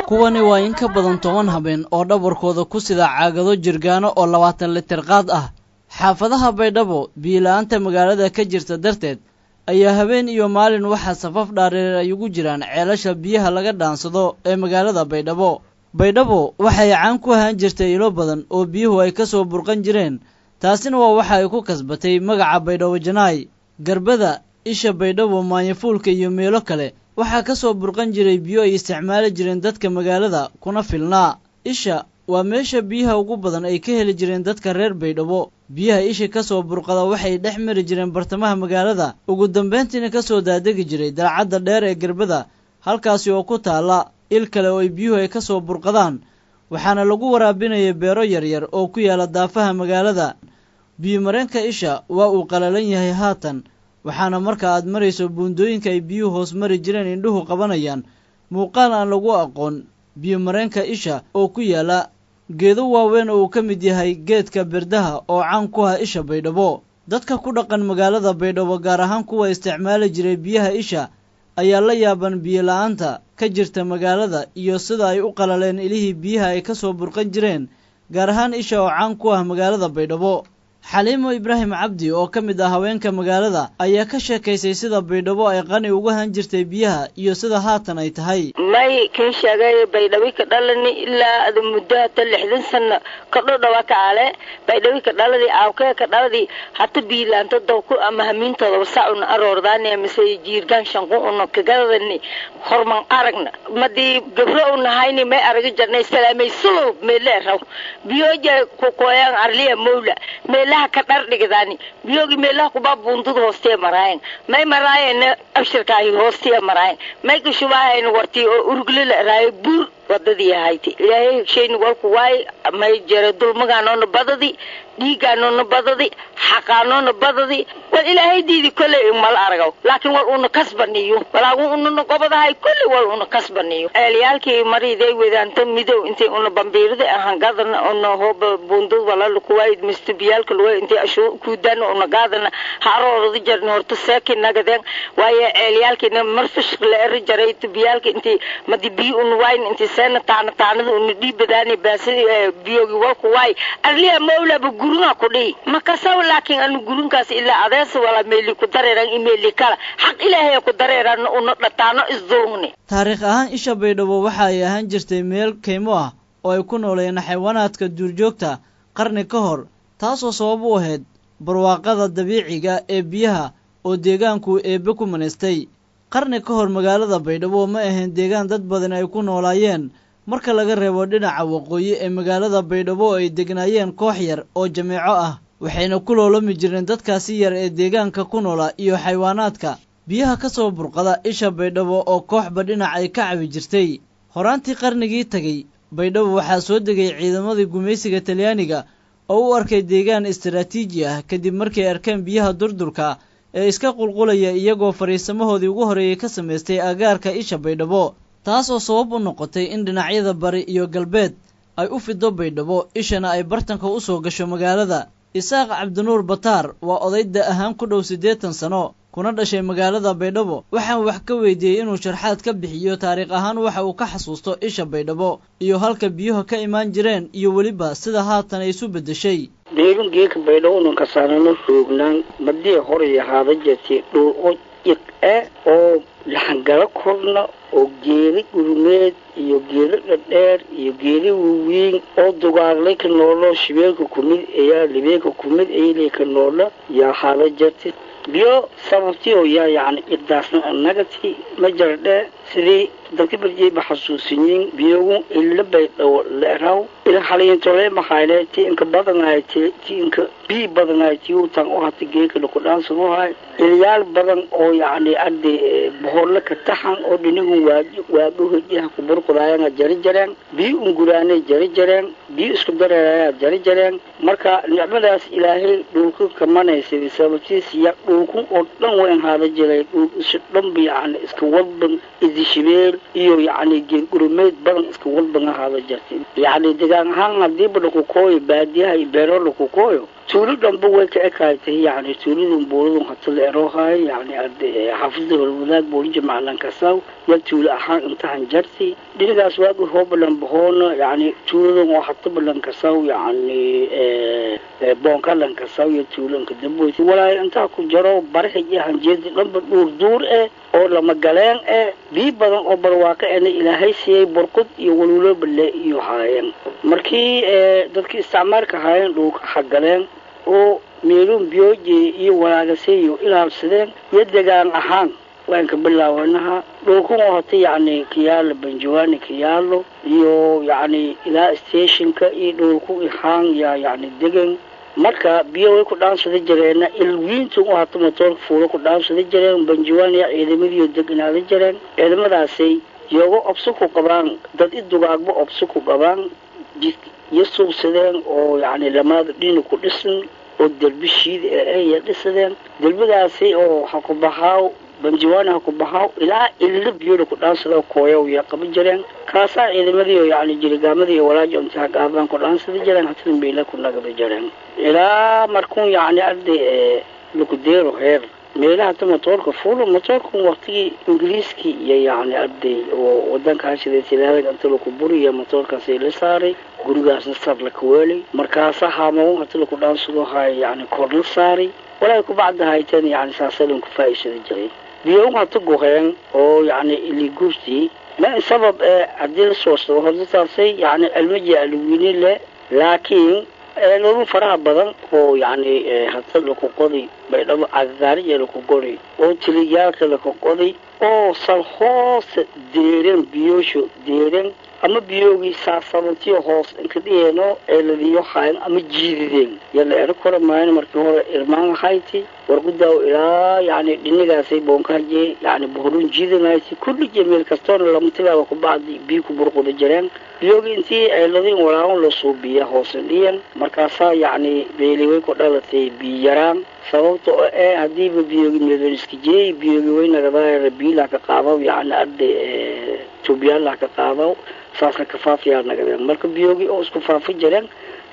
kuwani waa in ka badan 10 habeen oo dhabarkooda ku sida caagado jirgaano oo 20 litir qaad ah xaafadaha Baydhabo biilaanta magaalada ka jirta darteed ayaa habeen iyo maalin waxa safaf dhaareer ay ugu jiraan ceelasha biyaha laga dhaansado ee magaalada Baydhabo waxay caan ku ahaan jirtay ilo badan oo biyuhu ay ka soo burqan jireen taasina waa waxa ay ku kasbatay magaca Baydhabo Janaay garbada isha Baydhabo maayfuulka iyo meelo kale waxa ka soo burqan jiray biyo ay isticmaali jireen dadka magaalada kuna filnaa isha waa meesha biyaha ugu badan ay ka heli jireen dadka reer Baydhabo biyaha isha ka soo burqada waxay dhex mari jireen bartamaha magaalada ugu dambeyntiina ka soo daadegi jiray dalcadda dheer ee garbada halkaas oo ku taala il kale oo biyuhu ay ka soo burqadaan waxaana lagu waraabinayay beero yaryar oo ku yaala daafaha magaalada biyo mareenka isha waa uu qalalan yahay haatan waxaana marka aad marayso buundooyinka ay biyuhu hoos mari jireen indhuhu qabanayaan muuqaal aan lagu aqoon biyo mareenka isha oo ku yaala geedo waaweyn oo ka mid yahay geedka berdaha oo caan ku ah isha Baydhabo dadka ku dhaqan magaalada Baydhabo gaar ahaan kuwa isticmaali jiray biyaha isha ayaa la yaaban biyo la'aanta ka jirta magaalada iyo sida ay u qalaleen ilihii biyaha ay ka soo burqan jireen gaar ahaan isha oo caan ku ah magaalada Baydhabo Xaliimo Ibraahim Cabdi oo ka mid ah haweenka magaalada ayaa ka sheekaysay sida Baydhabo ay qani uga han jirtay biyaha iyo sida haatan ay tahay may ka sheegay Baydhabo ka dhalani ilaa muddo 60 sano ka dhawaa ka ale Baydhabo ka dhaladi awka ka dhaladi hatta biilaanta dawku ama hamiintooda wasaacuna aroordaani mise jiirgan shanqo oo ka gadani horman aragna madii gabro una hayni may arag jarnay salaamay soo meeleraw biyoja ku qoyan arliya mawla ka dhar dhigdaani biyogi meelaha ku baabuntud hoostee maraayn may maraayn abshirkaahi hoostee maraayn may ku shubaayeen wartii oo urugle la raay buur wadadii ahayti ilaahay sheeyni walku waay may jara dulmagaanoona badadi dhiigaanoona badadi xaqaanoona badadi wal ilaahay diidi kale mal aragaw laakiin wal uu kasbaniyo walaagu uu gobadahay kulli wal uu kasbaniyo eelyaalkii mariiday wadaanta midow intay uu bambiirada ahaan gaadana oo hoob bundu wala ku waayid mistibiyaalka loo intay asho ku dan oo gaadana haroorada jarno horta saakin nagadeen waaye eelyaalkii marfish la jaray tibiyaalka intay madibi uu wayn intay sana taanada uu dhiibadaani baasi biyogi walku waay arliya mawla guruna ku dhii ma ka saw laakiin anu gurunkaas ilaa adees wala meeli ku dareeran email kala xaq ilaahay ku dareeran oo dhataano isdoogni taariikh ahaan isha Baydhabo waxa ay ahaan jirtay meel kaymo ah oo ay ku nooleeyeen xayawaanaadka duurjoogta qarni ka hor taasoo sabab u ahayd barwaaqada dabiiciga ee biyaha oo deegaanku eebbe ku maneystay qarni ka hor magaalada Baydhabo ma ahayn deegaan dad badan ay ku noolaayeen marka laga reebo dhinaca waqooyi ee magaalada Baydhabo ay degnaayeen koox yar oo jameeco ah waxayna ku loolami jireen dadkaasi yar ee deegaanka ku noola iyo xayawaanaadka biyaha ka soo burqada isha Baydhabo oo kooxba dhinac ay ka cabi jirtay horaantii qarnigii tagay Baydhabo waxaa soo degay ciidamadii gumaysiga Talyaaniga oo u arkay deegaan istiraatiiji ah kadib markay arkeen biyaha durdurka ee iska qulqulaya iyagoo fariisamahoodii ugu horeeyay ka sameystay agaarka isha Baydhabo taas oo sabab u noqotay in dhinacyada bari iyo galbeed ay u fido Baydhabo ishana ay bartanka u soo gasho magaalada Isaaq Cabdinuur Bataar waa odayda ahaan ku dhow 80 sano kuna dhashay magaalada Baydhabo waxaan wax ka weydiiyay inuu sharxaad ka bixiyo taariikh ahaan waxa uu ka xasuusto isha Baydhabo iyo halka biyuhu ka imaan jireen iyo waliba sida haatan ay isu bedeshay deegaanka Baydhabo ka saarano roognaan madii hore yahaada jeetay dhul oo laxangala korna oo geeri gurmeed iyo geeri dheer iyo geeri weyn oo dugaarlay ka noolo shibeelka kumid ayaa libeeka kumid ay ka noolo yaa xaala jirtay biyo sababtii oo yaani idaasna nagati ma jardhe sidii dadka barjay baxasuusin biyo illa Baydhabo la raaw ila xaliin tole ma xaaleeti inka badanaaytay inka bi badanaaytay uu tan oo hata geeka ku dhaansado hay ilyaal badan oo yaani arday bohorla ka taxan oo dhinigu waagu hojjaha ku burqudayana jarjareen bi unguraanay jarjareen bi isku dareeraya jarjareen marka nicmadaas ilaahay dhulku ka manaysay sababtiisa dhulku oo dhan weyn haada jiray dhulku dhan bi yaani isku wadban idishibeel iyo yaani geergurumeed badan isku wadban haada jirtay yaani deegaan ahaan hadiiba lagu kooyo baadiyaha iyo beero lagu kooyo tuulo dhanba way ka ekaaytay yani tuuladun buuladun hata la eroohayo yani xaafidda holwadaag boolija maclan kasaw ya tuulo ahaan intahan jarti dhinacaas waagi hoobalan bahoona yani tuuladun oo hata balan kasaw yani boonkalan kasaw ya tuulanka damboyti walaayo intaa ku jaro baraxij iyo hanjeedi dhanba duur oo lama galeen bii badan oo barwaaqo ena ilaahay siiyey burqud iyo walwalo balle iyo haayeen markii dadkii isticmaalka haayeen dhulka xagaleen oo meelun biyoje iyo walaagaseeyo ilaalsadeen iyo deegaan ahaan waan ka bilaawanaha dhulkun oo hata yani kiyaalo banjawaani kiyaalo iyo yani ilaa stationka iyo dhulku ihaan ya yani degan marka biyo way ku dhaansada jireen ilwiintu oo hata motor fuulo ku dhaansada jireen banjawaani ciidamadiyo deganaada jireen ciidamadaasay iyago obso ku qabaan dad idugaagba obso ku qabaan yasuubsadeen oo yani lamaada dhina ku dhisan oo derbishiid ay dhisadeen derbigaasi oo waxa ku baxaaw banjawaana ku baxaaw ilaa illa biyo ku dhaansada kooyo iyo qaban jireen kaasa ciidamadii yani jirigaamadii walaajo inta gaabaan ku dhaansada jireen hatta meela ku nagaba jireen ilaa markuu yani arday lagu deero heer meelaha motorka fuulo motorka waqtigii ingiriiski iyo yani arday oo wadanka sida tilaaga inta lagu buriyo motorkaasi la saaray gurigaasna sar la kuwalay markaas haamo inta lagu dhaansado hay yani kor la saaray walaa ku bacda haytan yani saasalan ku faa'iido jiray biyo hata go'een oo yani ili gurti ma sabab adil soosto hortaasay yani almaji alwini le laakiin loo faraha badan oo yani hata lagu qoday baydhabo agagaariga lagu qoray oo tiliyaalka lagu qoday oo salhoos deeran biyosho deeran ama biyoogi saasabantiyo hoos inkadiyeeno eeladiyo hayn ama jiidideen yalla erkora maan markii hore irmaan hayti warqudaaw ilaa yani dhinigaasay boonkaje yani buurun jiidanaysay kulli jameel kastoon lama tilaaba ku baadi biyo ku burqoda jireen biyoogi intii eeladin walaawan la suubiya hoos dhiyan markaasa yani beeliway ku dhalatay biyaraan sababtoo hadii biyoogi meedoniski jeey biyoogi waynaga biila ka qaado yani arday tubiyaala ka qaado saasa ka faafiyaa nagadeen marka biyoogi oo isku faafi jireen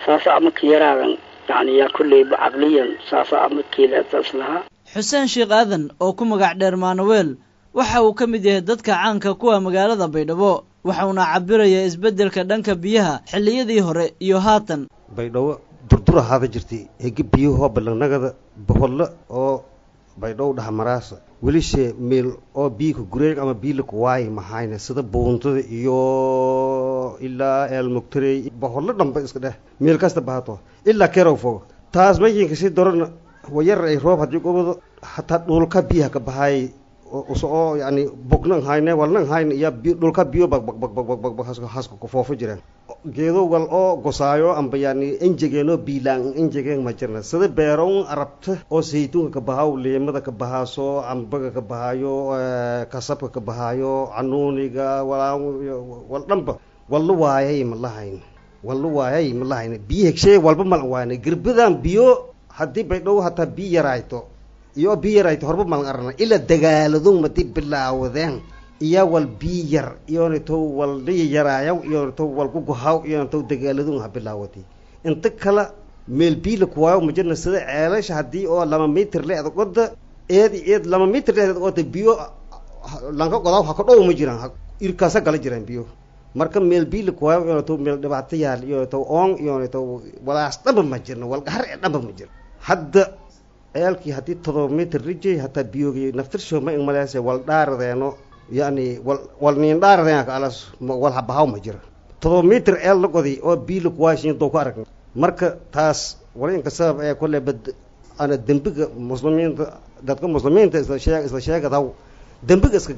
saasa ama kiyaraadan yani yaa kulay aqliyan saasa ama kiilata islaha xuseen sheekh aadan oo ku magac dheer Manuel waxa uu ka mid yahay dadka caanka kuwa magaalada Baydhabo waxa uu cabirayaa isbedelka dhanka biyaha xilliyadii hore iyo haatan Baydhabo durdura hada jirtay ee biyaha ballanagada boqol oo Baydhabo dhaxmaraasa wilishe meel oo biyo gureeg ama biyo ku waay mahayna sida boontada iyo ilaa el muktarey boqol dhanba iska dheh meel kasta baato ilaa kerow fog taas ma yiin kasi doran wayar ay roob hadii gobado hatta dhulka biyaha ka bahay oo yani bognan hayne walnan hayne ya dhulka biyo bag haska ku foofo jireen geedo wal oo gosaayo amba yani injigeeno biilaan injigeen ma jirna sida beeroon arabta oo saytuunka ka bahaw leemada ka bahaaso ambaga ka bahayo kasabka ka bahayo canuuniga wal dhanba wallu waayay ma lahayn biyo hegshay walba mal waayay girbadan biyo hadii Baydhabo hata biyo yarayto horba mal arna ila dagaaladun ma dib bilaawdeen iyo wal biyar iyo to wal yaraayo iyo to wal ku gohaw iyo to dagaaladun ha bilaawati inta kala meel biil ku waayo ma jirna sida ceelash hadii oo 2 mitir leedo qoda eed 2 mitir leedo qoda biyo lanka qodaw ha ka dhow ma jiraan irkaasa kala jiraan biyo marka meel biil ku waayo iyo to meel dhibaato yaal iyo to oon iyo to walaas dhanba ma jirna wal qahar dhanba ma jirna hadda eelkii hadii 7 mitir rijay hata biyogi naftirsho ma in malaasay wal dhaaradeeno يعني والنين دار ذاك على والحبهاو مجرى 7 متر eel la qodi oo biil ku waashin doo ku arag marka taas walayn ka sabab ay kulay bad ana dambiga muslimiinta dadka muslimiinta isla sheegadaw dambiga iska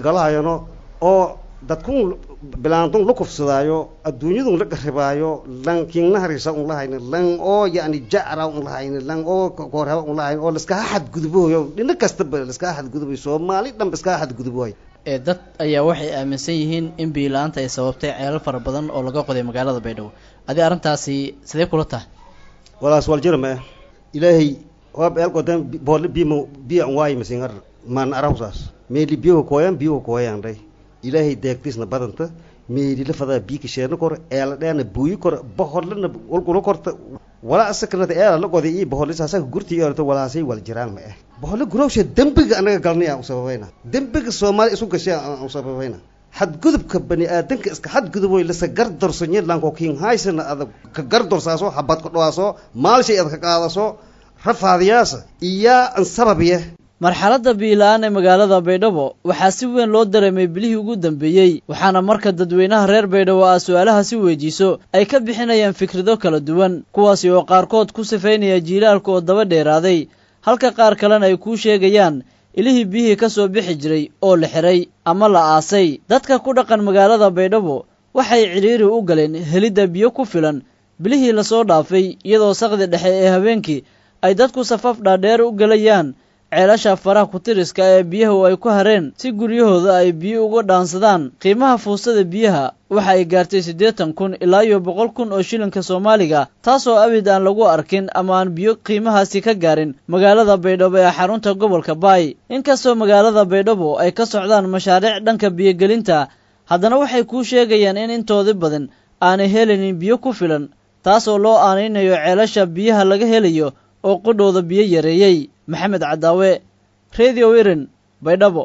galaayano oo dadku bilaantan lu kufsadaayo adduunyadu la qaribaayo lankiin naharisa un lahayn lan oo yani jaara un lahayn lan oo koorha un lahayn oo iska xad gudubooyo dhinac kasta bal iska xad guduboy Soomaali dhanba iska xad gudubooy dad ayaa waxay aaminsan yihiin in biilaanta ay sababtay ceelal fara badan oo laga qoday magaalada Baydhabo adii arintaasi sidee kula tahay walaas wal jirma ilaahay oo beel qodan bool biyo waay masingar man arawsaas meeli biyo kooyan day ilaahay deegtisna badanta meeri la fadaa biika sheerna kor eela dheena buuyi kor boholna walgula korta wala asaknada eela la qoday ii boholis asaka gurti yorto walaasay wal jiraan ma ah bohol gurowsha dambiga anaga galnay aan u sababayna dambiga Soomaali isu gashay aan u sababayna xadgudubka bani aadanka iska xadguduboy la sagar dorsanyo lanko king haysana adag ka gar dorsaaso xabad ku dhawaaso maalshay aad ka qaadaso rafaadiyaasa iya an sababiye marxaladda biilaan ee magaalada Baydhabo waxaa si weyn loo dareemay bilihii ugu dambeeyay waxaana marka dadweynaha reer Baydhabo su'aalaha si weydiiso ay ka bixinayaan fikrado kala duwan kuwaas oo qaarkood ku sifeynaya jiilaalka oo daba dheeraaday halka qaar kalena ay ku sheegayaan ilihii biyihii ka soo bixi jiray oo la xiray ama la aasay dadka ku dhaqan magaalada Baydhabo waxay ciriiri u galeen helidda biyo ku filan bilihii la soo dhaafay iyadoo saqdi dhexe ee habeenkii ay dadku safaf dhaadheer u galayaan ceelasha faraha ku tiriska ee biyaha ay ku hareen si guryahooda ay biyo uga dhaansadaan qiimaha fuusada biyaha waxa ay gaartay 80,000 ilaa 100,000 oo shilinka Soomaaliga taasoo abid aan lagu arkin ama aan biyo qiimahaasi ka gaarin magaalada Baydhabo ee xarunta gobolka Baay inkastoo magaalada Baydhabo ay ka socdaan mashaariic dhanka biyo gelinta haddana waxay ku sheegayaan in intooda badan aanay helin biyo ku filan taasoo loo aanaynayo ceelasha biyaha laga helayo oo qodooda biyo yareeyay maxamed cadaawe radio wirin Baydhabo